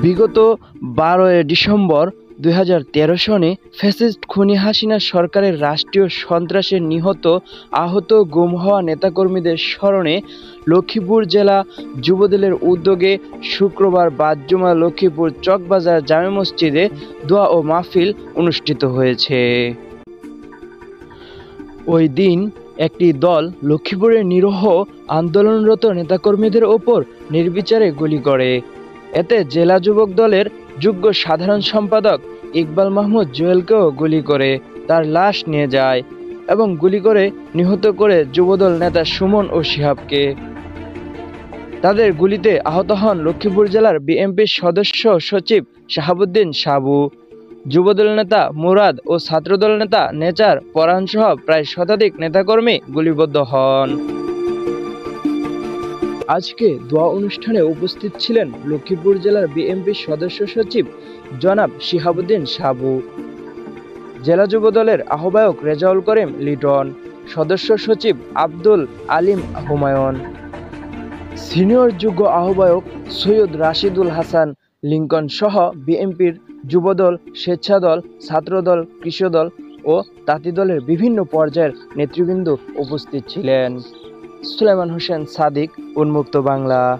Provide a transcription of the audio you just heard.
বিগত 12 ডিসেম্বর 2013 সনে ফ্যাসিস্ট খুনি হাসিনা সরকারের রাষ্ট্রীয় সন্ত্রাসে নিহত, আহত, গুম হওয়া নেতাকর্মীদের স্মরণে লক্ষ্মীপুর জেলা যুবদলের উদ্যোগে শুক্রবার বাদ-জুমা লক্ষ্মীপুর চকবাজার জামে মসজিদে দোয়া ও মাহফিল অনুষ্ঠিত হয়েছে। ওই দিন একটি দল লক্ষ্মীপুরের নিরীহ আন্দোলনরত নেতাকর্মীদের ওপর নির্বিচারে গুলি করে। এতে জেলা যুবক দলের যুগ্ম সাধারণ সম্পাদক ইকবাল মাহমুদ জুয়েলকেও গুলি করে তার লাশ নিয়ে যায় এবং গুলি করে নিহত করে যুবদল নেতা সুমন ও শিহাবকে। তাদের গুলিতে আহত হন লক্ষ্মীপুর জেলার বিএনপির সদস্য সচিব শাহাবুদ্দিন সাবু, যুবদল নেতা মুরাদ ও ছাত্রদল নেতা নেচার পরাণসহ প্রায় শতাধিক নেতাকর্মী গুলিবিদ্ধ হন। আজকে দোয়া অনুষ্ঠানে উপস্থিত ছিলেন লক্ষ্মীপুর জেলার বিএনপির সদস্য সচিব জনাব শিহাবুদ্দিন সাবু, জেলা যুবদলের আহ্বায়ক রেজাউল করিম লিটন, সদস্য সচিব আব্দুল আলিম হুমায়ুন, সিনিয়র যুগ্ম আহ্বায়ক সৈয়দ রাশিদুল হাসান লিংকন সহ বিএনপির যুবদল, স্বেচ্ছাদল, ছাত্রদল, কৃষকদল ও তাঁতি দলের বিভিন্ন পর্যায়ের নেতৃবৃন্দ উপস্থিত ছিলেন। সুলাইমান হোসেন সাদিক, উন্মুক্ত বাংলা।